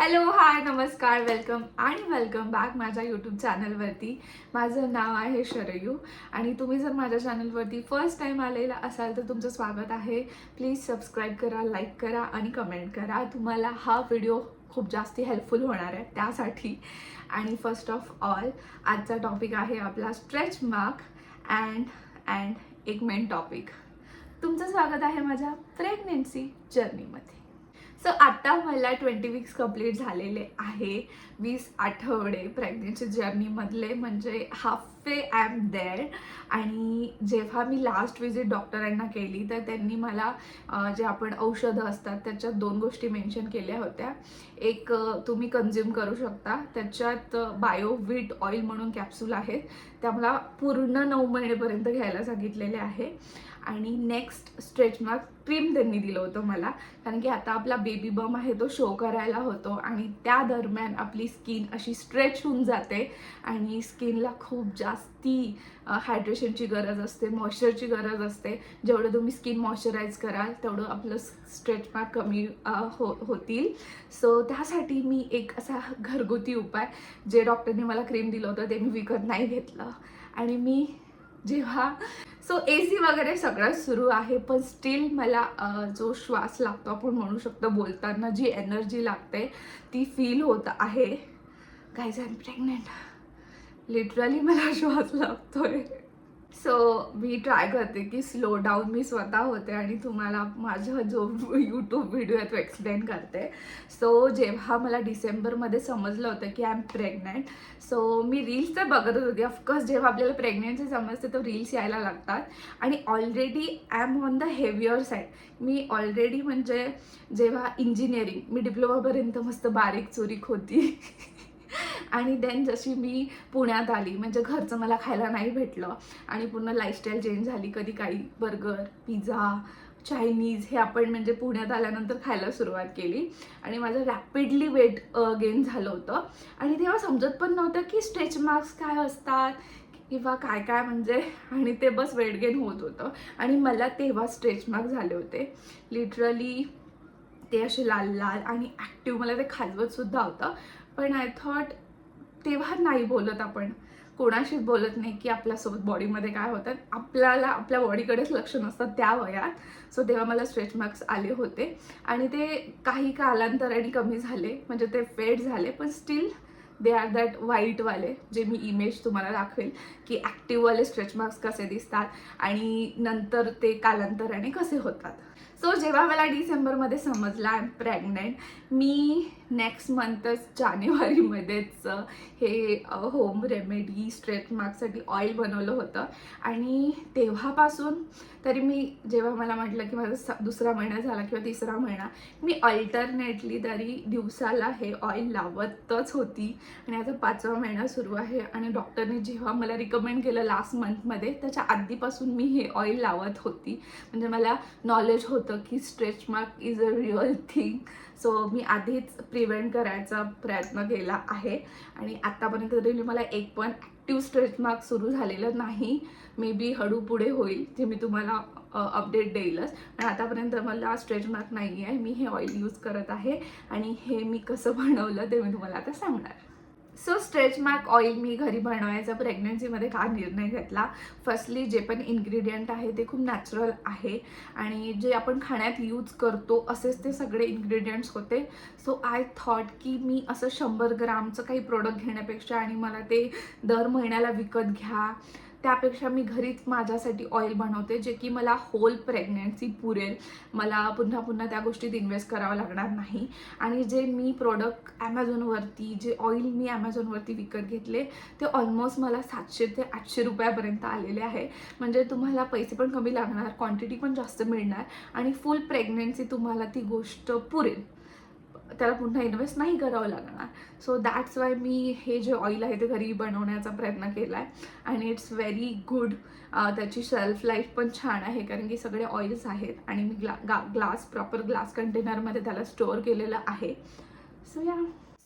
Hello, हाय, नमस्कार, welcome back माझ्या YouTube चॅनलवरती. माझं नाव आहे शरयू आणि तुम्ही जर माझ्या चॅनलवरती फर्स्ट टाईम आलेला असाल तर तुमचं स्वागत आहे. प्लीज सबस्क्राईब करा, लाईक करा आणि कमेंट करा. तुम्हाला हा व्हिडिओ खूप जास्ती हेल्पफुल होणार आहे त्यासाठी. आणि फर्स्ट ऑफ ऑल आजचा टॉपिक आहे आपला स्ट्रेच मार्क अँड एक मेन टॉपिक. तुमचं स्वागत आहे माझ्या प्रेग्नेन्सी जर्नीमध्ये. सो आता मला 20 वीक्स कंप्लीट झालेले आहे. 20 आठवडे प्रेग्नन्सी जर्नीमधले, म्हणजे हाफवे आय एम देअर. आणि जेव्हा मी लास्ट विजिट डॉक्टरांना केली तर त्यांनी मला जे आपण औषधं असतात त्याच्यात 2 गोष्टी मेन्शन केल्या होत्या. एक तुम्ही कन्झ्युम करू शकता, त्याच्यात बायोविट ऑइल म्हणून कॅप्सूल आहेत, त्या मला पूर्ण 9 महिनेपर्यंत घ्यायला सांगितलेले आहे. आणि नेक्स्ट स्ट्रेच मार्क क्रीम त्यांनी दिलं होतं मला, कारण की आता आपला बेबी बम आहे तो शो करायला होतो आणि त्या दरम्यान आपली स्किन अशी स्ट्रेच होऊन जाते आणि स्किनला खूप जास्ती हायड्रेशनची गरज असते, मॉइश्चरची गरज असते. जेवढं तुम्ही स्किन मॉइश्चराईज कराल तेवढं आपलं स्ट्रेच मार्क कमी होतील. सो त्यासाठी मी एक असा घरगुती उपाय, जे डॉक्टरने मला क्रीम दिलं होतं ते मी विकत नाही घेतलं. आणि मी जेव्हा AC वगैरे सगळं सुरू आहे, पण स्टील मला जो श्वास लागतो, आपण म्हणू शकतो बोलताना जी एनर्जी लागते ती फील होत आहे. Guys, I am pregnant. Literally मला श्वास लागतोय. सो मी ट्राय करते की स्लो डाऊन मी स्वतः होते आणि तुम्हाला माझा जो यूट्यूब व्हिडिओ आहे तो एक्सप्लेन करते. सो जेव्हा मला डिसेंबरमध्ये समजलं होतं की आय एम प्रेग्नंट, सो मी रील्स तर बघतच होती. ऑफकोर्स जेव्हा आपल्याला प्रेग्नन्सी समजते तर रील्स यायला लागतात. आणि already I am on the heavier side. मी ऑलरेडी, म्हणजे जेव्हा इंजिनिअरिंग, मी डिप्लोमापर्यंत मस्त बारीक चुरीक होती. आणि देन जशी मी पुण्यात आली, म्हणजे घरचं मला खायला नाही भेटलं आणि पूर्ण लाईफस्टाईल चेंज झाली. कधी काही बर्गर, पिझ्झा, चायनीज हे आपण म्हणजे पुण्यात आल्यानंतर खायला सुरुवात केली आणि माझं रॅपिडली वेट गेन झालं होतं. आणि तेव्हा समजत पण नव्हतं की स्ट्रेच मार्क्स काय असतात किंवा काय काय, म्हणजे आणि ते बस वेट गेन होत होतं. आणि मला तेव्हा स्ट्रेच मार्क झाले होते लिटरली. ते असे लाल लाल आणि ॲक्टिव्ह, मला ते खाजवत सुद्धा होतं. पण आय थॉट तेव्हा नाही बोलत, आपण कोणाशीच बोलत नाही की आपल्यासोबत बॉडीमध्ये काय होतात, आपल्याला आपल्या बॉडीकडेच लक्ष नसतं त्या वयात. सो तेव्हा मला स्ट्रेच मार्क्स आले होते आणि ते काही कालांतराने कमी झाले, म्हणजे ते फेड झाले, पण स्टील दे आर दॅट व्हाईटवाले, जे मी इमेज तुम्हाला दाखवेल की ॲक्टिव्हवाले स्ट्रेच मार्क्स कसे दिसतात आणि नंतर ते कालांतराने कसे होतात. सो जेव्हा मला डिसेंबरमध्ये समजलं आय एम प्रेग्नेंट, मी नेक्स्ट मंथच जानेवारीमध्येच हे होम रेमेडी स्ट्रेच मार्कसाठी ऑइल बनवलं होतं. आणि तेव्हापासून तरी मी, जेव्हा मला म्हटलं की माझा दुसरा महिना झाला किंवा तिसरा महिना, मी अल्टरनेटली तरी दिवसाला हे ऑइल लावतच होती. आणि आता 5वा महिना सुरू आहे आणि डॉक्टरने जेव्हा मला रिकमेंड केलं लास्ट मंथमध्ये, त्याच्या आधीपासून मी हे ऑइल लावत होती. म्हणजे मला नॉलेज होतं की stretch mark is a real thing. So मी आधीच प्रिव्हेंट करायचा प्रयत्न केला आहे आणि आत्तापर्यंत तरी मला एक पण ॲक्टिव्ह स्ट्रेच मार्क सुरू झालेलं नाही. मे बी हळू पुढे होईल, जे मी तुम्हाला अपडेट देईलच. पण आतापर्यंत मला स्ट्रेच मार्क नाही आहे. मी हे ऑइल यूज करत आहे आणि हे मी कसं बनवलं ते मी तुम्हाला आता सांगणार. सो स्ट्रेच मार्क ऑइल मी घरी बनवायचा प्रेग्नन्सीमध्ये का निर्णय घेतला. फर्स्टली जे पण इन्ग्रेडियंट आहे ते खूप नॅचरल आहे आणि जे आपण खाण्यात यूज करतो असेच ते सगळे इन्ग्रेडियंट्स होते. सो आय थॉट की मी असं 100 ग्रामचं काही प्रोडक्ट घेण्यापेक्षा आणि मला ते दर महिन्याला विकत घ्या, त्यापेक्षा मी घरीच माझ्यासाठी ऑइल बनवते, जे की मला होल प्रेग्नन्सी पुरेल. मला पुन्हा पुन्हा त्या गोष्टीत इन्व्हेस्ट करावं लागणार नाही. आणि जे मी प्रोडक्ट ॲमेझॉनवरती, जे ऑइल मी ॲमेझॉनवरती विकत घेतले, ते ऑलमोस्ट मला 700 ते 800 रुपयापर्यंत आलेले आहे. म्हणजे तुम्हाला पैसे पण कमी लागणार, क्वांटिटी पण जास्त मिळणार आणि फुल प्रेग्नन्सी तुम्हाला ती गोष्ट पुरेल, त्याला पुन्हा इन्व्हेस्ट नाही करावं लागणार. सो दॅट्स वाय मी हे जे ऑइल आहे ते घरी बनवण्याचा प्रयत्न केला आहे आणि इट्स व्हेरी गुड. त्याची शेल्फ लाईफ पण छान आहे, कारण की सगळे ऑइल्स आहेत आणि मी प्रॉपर ग्लास कंटेनरमध्ये त्याला स्टोअर केलेलं आहे. सो या,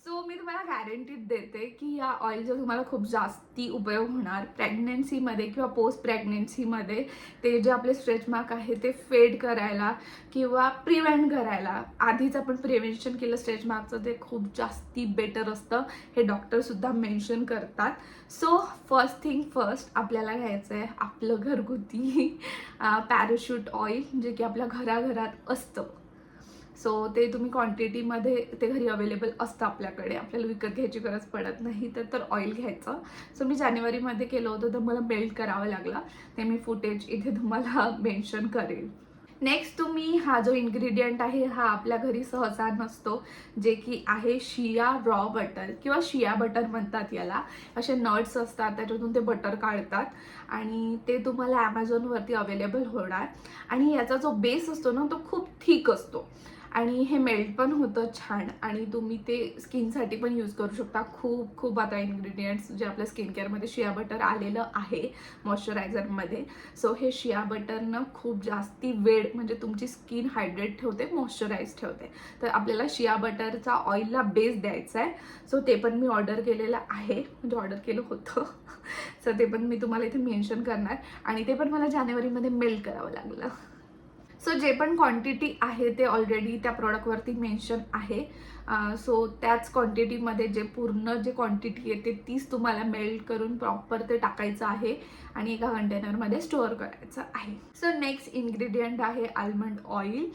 सो मी तुम्हाला गॅरंटीड देते की या ऑइलचा तुम्हाला खूप जास्ती उपयोग होणार प्रेग्नन्सीमध्ये किंवा पोस्ट प्रेग्नन्सीमध्ये. ते जे आपले स्ट्रेच मार्क आहे ते फेड करायला किंवा प्रिव्हेंट करायला, आधीच आपण प्रिव्हेन्शन केलं स्ट्रेच मार्कचं, ते खूप जास्ती बेटर असतं, हे डॉक्टरसुद्धा मेन्शन करतात. सो फर्स्ट थिंग फर्स्ट आपल्याला घ्यायचं आहे आपलं घरगुती पॅराशूट ऑइल, जे की आपल्या घराघरात असतं. सो ते तुम्ही क्वांटिटीमध्ये ते घरी अवेलेबल असतं आपल्याकडे, आपल्याला विकत घ्यायची गरज पडत नाही. तर ऑइल घ्यायचं. सो मी जानेवारीमध्ये केलं होतं तर मला मेल्ट करावं लागलं, ते मी फुटेज इथे तुम्हाला मेन्शन करेल. नेक्स्ट तुम्ही हा जो इन्ग्रेडियंट आहे हा आपल्या घरी सहसा नसतो, जे की आहे शिया रॉ बटर किंवा शिया बटर म्हणतात याला. असे नट्स असतात, त्याच्यातून ते बटर काढतात आणि ते तुम्हाला ॲमेझॉनवरती अवेलेबल होणार. आणि याचा जो बेस असतो ना तो खूप थिक असतो आणि हे मेल्ट पण होतं छान आणि तुम्ही ते स्किनसाठी पण यूज करू शकता. खूप आता इन्ग्रेडियंट्स जे आपल्या स्किन केअरमध्ये शिया बटर आलेलं आहे मॉइश्चरायझरमध्ये. सो हे शिया बटरनं खूप जास्ती वेळ म्हणजे तुमची स्किन हायड्रेट ठेवते, मॉइश्चराईज ठेवते. तर आपल्याला शिया बटरचा ऑइलला बेस द्यायचा आहे. सो ते पण मी ऑर्डर केलेलं आहे, म्हणजे ऑर्डर केलं होतं. सो ते पण मी तुम्हाला इथे मेन्शन करणार आणि ते पण मला जानेवारीमध्ये मेल्ट करावं लागलं. सो जे पण क्वांटिटी आहे ते ऑलरेडी त्या प्रॉडक्टवरती मेन्शन आहे. सो त्याच क्वांटिटीमध्ये जे पूर्ण जे क्वांटिटी येते तीच तुम्हाला मेल्ट करून प्रॉपर ते टाकायचं आहे आणि एका कंटेनरमध्ये स्टोअर करायचं आहे. सो नेक्स्ट इन्ग्रेडियंट आहे आल्मंड ऑइल.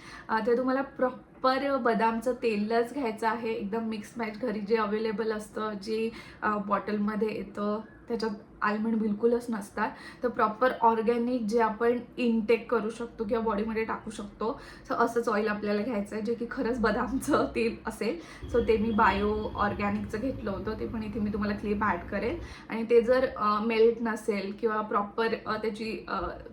ते तुम्हाला प्रॉपर बदामचं तेलच घ्यायचं आहे, एकदम मिक्स मॅच घरी जे अवेलेबल असतं, जे बॉटलमध्ये येतं त्याच्यात आल्मंड बिलकुलच नसतात. तर प्रॉपर ऑर्गॅनिक जे आपण इनटेक करू शकतो किंवा बॉडीमध्ये टाकू शकतो, सो असंच ऑइल आपल्याला घ्यायचं आहे, जे की खरंच बदामचं तेल असेल. सो ते मी बायो ऑर्गॅनिकचं घेतलं होतं, ते पण इथे मी तुम्हाला क्लिप ॲड करेल. आणि ते जर मेल्ट नसेल किंवा प्रॉपर त्याची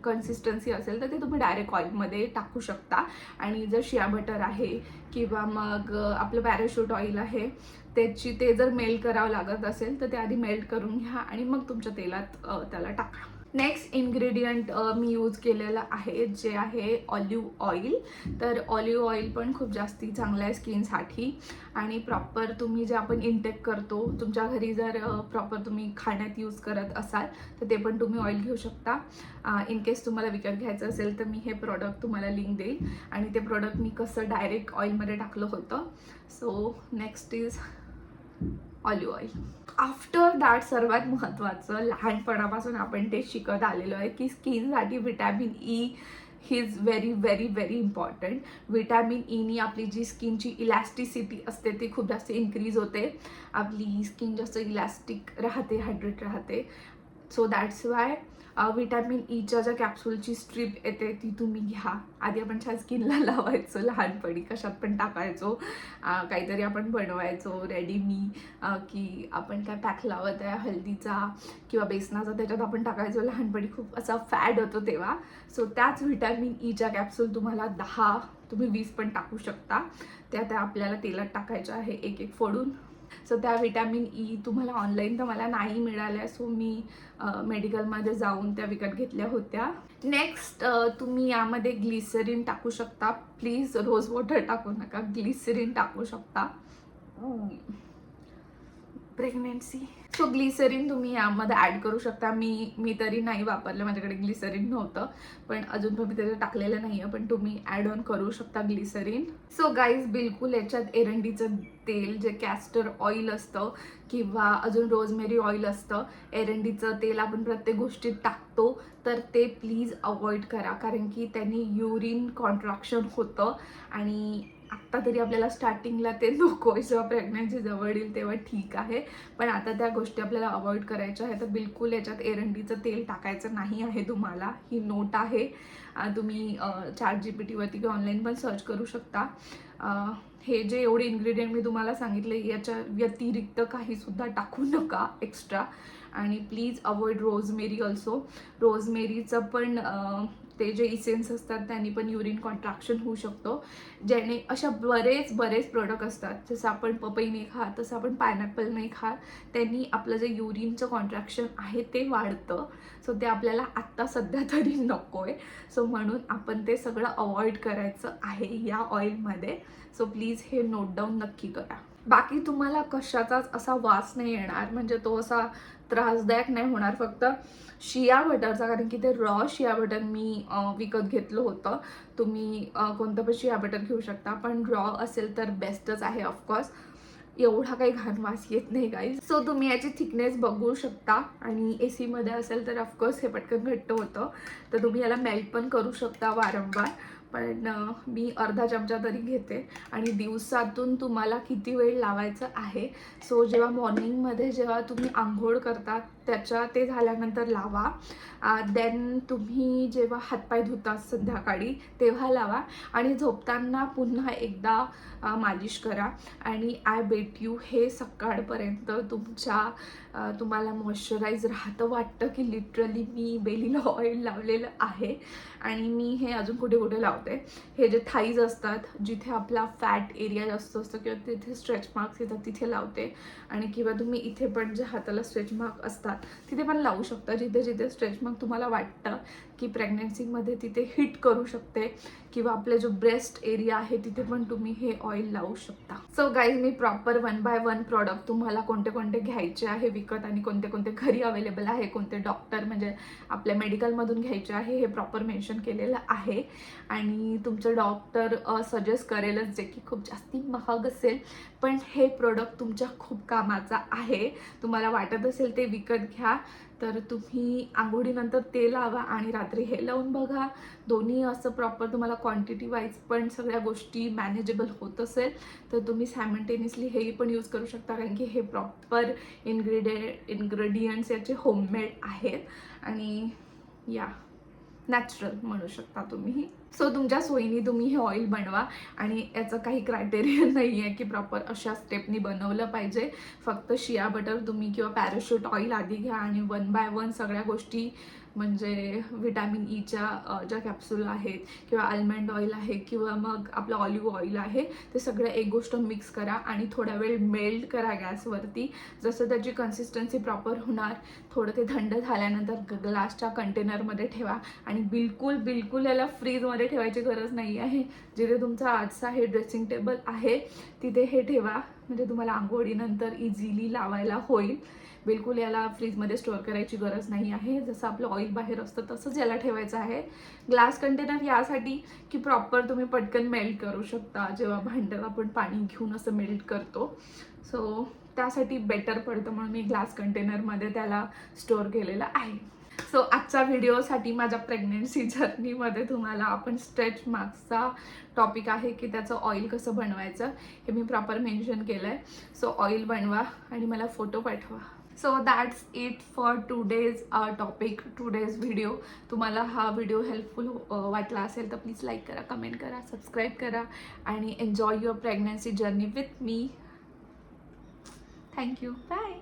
कन्सिस्टन्सी असेल तर ते तुम्ही डायरेक्ट ऑइलमध्ये टाकू शकता. आणि जर शिया बटर आहे किंवा मग आपलं पॅराशूट ऑइल आहे ते जर मेल्ट करावं लागत असेल तर ते आधी मेल्ट करून घ्या आणि मग तुमच्या तेलात त्याला टाका. नेक्स्ट इन्ग्रेडियंट मी यूज केलेलं आहे जे आहे ऑलिव्ह ऑइल. तर ऑलिव्ह ऑइल पण खूप जास्ती चांगलं आहे स्किनसाठी आणि प्रॉपर तुम्ही जे आपण इनटेक करतो तुमच्या घरी जर प्रॉपर तुम्ही खाण्यात यूज करत असाल तर ते पण तुम्ही ऑइल घेऊ शकता. इन केस तुम्हाला विकत घ्यायचं असेल तर मी हे प्रोडक्ट तुम्हाला लिंक देईल आणि ते प्रोडक्ट मी कसं डायरेक्ट ऑइलमध्ये टाकलं होतं. So next is olive oil. After that सर्वात महत्त्वाचं, लहानपणापासून आपण ते शिकत आलेलो आहे की स्किनसाठी vitamin E is very very very important. Vitamin ईनी आपली जी स्किनची इलॅस्टिसिटी असते ती खूप जास्त इन्क्रीज होते, आपली स्किन जास्त इलॅस्टिक राहते, हायड्रेट राहते. सो दॅट्स वाय व्हिटॅमिन ईच्या ज्या कॅप्सूलची स्ट्रीप येते ती तुम्ही घ्या. आधी आपण छान स्किनला लावायचो लहानपणी, कशात पण टाकायचो, काहीतरी आपण बनवायचो रेडीमी की आपण काय पॅक लावत आहे हळदीचा किंवा बेसनाचा, त्याच्यात आपण टाकायचो लहानपणी, खूप असा फॅड होतो तेव्हा. सो त्याच व्हिटॅमिन ईच्या कॅप्सूल तुम्हाला 10 तुम्ही 20 पण टाकू शकता. त्या आपल्याला तेलात टाकायच्या आहे एक एक फोडून. सो त्या व्हिटॅमिन ई तुम्हाला ऑनलाईन तर मला नाही मिळाल्या, सो मी मेडिकलमध्ये जाऊन त्या विकत घेतल्या होत्या. नेक्स्ट तुम्ही यामध्ये ग्लिसरीन टाकू शकता. प्लीज रोज वॉटर टाकू नका, ग्लिसरीन टाकू शकता. प्रेग्नेन्सी. सो ग्लिसरीन तुम्ही यामध्ये ॲड करू शकता. मी तरी नाही वापरलं, माझ्याकडे ग्लिसरीन नव्हतं, पण अजून तुम्ही त्याच्यात टाकलेलं नाही आहे, पण तुम्ही ॲड ऑन करू शकता ग्लिसरीन. सो गाईज, बिलकुल याच्यात एरंडीचं तेल जे कॅस्टर ऑइल असतं किंवा अजून रोजमेरी ऑइल असतं, एरंडीचं तेल आपण प्रत्येक गोष्टीत टाकतो, तर ते प्लीज अवॉइड करा, कारण की त्यांनी युरिन कॉन्ट्रॅक्शन होतं आणि आत्ता तरी आपल्याला स्टार्टिंगला ते नको आहे, जेव्हा प्रेग्नन्सी जवळ येईल तेव्हा ठीक आहे, पण आता त्या गोष्टी आपल्याला अवॉइड करायच्या आहे. तर बिलकुल याच्यात एरंडीचं तेल टाकायचं नाही आहे तुम्हाला, ही नोट आहे. तुम्ही ChatGPTवरती किंवा ऑनलाईन पण सर्च करू शकता. हे जे एवढे इन्ग्रेडियंट मी तुम्हाला सांगितले याच्या व्यतिरिक्त काहीसुद्धा टाकू नका एक्स्ट्रा. आणि प्लीज अवॉइड रोजमेरी ऑल्सो. रोजमेरीचं पण ते जे इसेन्स असतात त्यांनी पण युरिन कॉन्ट्रॅक्शन होऊ शकतो, ज्याने अशा बरेच प्रोडक्ट असतात, जसं आपण पपई नाही खात तसं आपण पायनॅपल नाही खात, त्यांनी आपलं जे युरिनचं कॉन्ट्रॅक्शन आहे ते वाढतं. सो ते आपल्याला आत्ता सध्या तरी नको आहे. सो म्हणून आपण ते सगळं अवॉइड करायचं आहे या ऑइलमध्ये. सो प्लीज हे नोट डाऊन नक्की करा. बाकी तुम्हाला कशाचाच असा वास नाही येणार, म्हणजे तो असा त्रासदायक नाही होणार. फक्त शिया बटरचा, कारण की ते रॉ शिया बटर मी विकत घेतलं होतं. तुम्ही कोणतं पण शिया बटर घेऊ शकता, पण रॉ असेल तर बेस्टच आहे ऑफकोर्स. एवढा काही घाण वास येत नाही गाईज. सो तुम्ही याची थिकनेस बघू शकता, आणि AC मध्ये असेल तर ऑफकोर्स हे पटकन घट्ट होतं, तर तुम्ही याला मेल्ट पण करू शकता वारंवार. पण मी अर्धा चमचा तरी घेते. आणि दिवसातून तुम्हाला किती वेळ लावायचं आहे, सो जेव्हा मॉर्निंगमध्ये जेव्हा तुम्ही आंघोळ करता ते झाल्यानंतर लावा. देन तुम्ही जेव्हा हातपाय धुता संध्याकाळी तेव्हा लावा, आणि झोपताना पुन्हा एकदा मालिश करा. आणि आय बेट यू, हे सकाळपर्यंत तुम्हाला मॉइश्चराईज राहतं. वाटतं की लिटरली मी बेलीला ऑइल लावलेलं आहे. आणि मी हे अजून कुठे कुठे लावते, हे जे थाईज असतात, जिथे आपला फॅट एरिया जास्त असतो किंवा तिथे स्ट्रेच मार्क्स येतात तिथे लावते. आणि किंवा तुम्ही इथे पण जे हाताला स्ट्रेच मार्क असतात तिथे पण लावू शकता. जिथे जिथे स्ट्रेच मार्क तुम्हाला वाटतं की प्रेग्नन्सीमध्ये तिथे हिट करू शकते, किंवा आपले जो ब्रेस्ट एरिया आहे तिथे पण तुम्ही हे ऑइल लावू शकता. सो गाईज, मी प्रॉपर 1 बाय 1 प्रॉडक्ट तुम्हाला कोणते कोणते घ्यायचे आहे विकत, आणि कोणते कोणते घरी अवेलेबल आहे, कोणते डॉक्टर म्हणजे आपल्या मेडिकलमधून घ्यायचे आहे, हे प्रॉपर मेन्शन केलेलं आहे. आणि तुमचं डॉक्टर सजेस्ट करेलच, जे की खूप जास्ती महाग असेल, पण हे प्रोडक्ट तुमच्या खूप कामाचा आहे. तुम्हाला वाटत असेल ते विकत घ्या, तर तुम्ही आंघोळीनंतर ते लावा आणि रात्री हे लावून बघा. दोन्ही असं प्रॉपर तुम्हाला क्वांटिटी वाईज पण सगळ्या गोष्टी मॅनेजेबल होत असेल तर तुम्ही सायमल्टेनियसली हेही पण यूज करू शकता, कारण की हे प्रॉपर इन्ग्रेडियंट्स याचे होममेड आहेत. आणि या नॅचरल म्हणू शकता तुम्ही. सो तुमच्या सोयीने तुम्ही हे ऑइल बनवा. आणि याचं काही क्रायटेरिया नाही आहे की प्रॉपर अशा स्टेपनी बनवलं पाहिजे. फक्त शिया बटर तुम्ही किंवा पॅराशूट ऑइल आधी घ्या, आणि 1 बाय 1 सगळ्या गोष्टी, म्हणजे व्हिटॅमिन ईच्या ज्या कॅप्सूल आहेत, किंवा आल्मंड ऑइल आहे, किंवा मग आपलं ऑलिव्ह ऑइल आहे, ते सगळं एक गोष्ट मिक्स करा आणि थोडा वेळ मेल्ट करा गॅसवरती. जसं त्याची कन्सिस्टन्सी प्रॉपर होणार, थोडं ते थंड झाल्यानंतर ग्लासच्या कंटेनरमध्ये ठेवा. आणि बिलकुल याला फ्रीजमध्ये ठेवायची गरज नाही आहे. जिथे तुमचा आजचा हे ड्रेसिंग टेबल आहे तिथे हे ठेवा, म्हणजे तुम्हाला आंघोळीनंतर इझिली लावायला होईल. बिलकुल याला फ्रीजमध्ये स्टोअर करायची गरज नाही आहे. जसं आपलं ऑइल बाहेर असतं तसंच याला ठेवायचं आहे. ग्लास कंटेनर यासाठी की प्रॉपर तुम्ही पटकन मेल्ट करू शकता, जेव्हा भांड्यात आपण पाणी घेऊन असं मेल्ट करतो. सो त्यासाठी बेटर पडतं, म्हणून मी ग्लास कंटेनरमध्ये त्याला स्टोअर केलेलं आहे. सो आजच्या व्हिडिओसाठी माझ्या प्रेग्नन्सी जर्नीमध्ये तुम्हाला आपण स्ट्रेच मार्क्सचा टॉपिक आहे की त्याचं ऑइल कसं बनवायचं हे मी प्रॉपर मेन्शन केलं आहे. सो ऑइल बनवा आणि मला फोटो पाठवा. So that's it for today's topic, today's video. तुम्हाला हा व्हिडिओ हेल्पफुल वाटला असेल तर प्लीज लाईक करा, कमेंट करा, सबस्क्राईब करा, आणि enjoy your pregnancy journey with me. Thank you. Bye.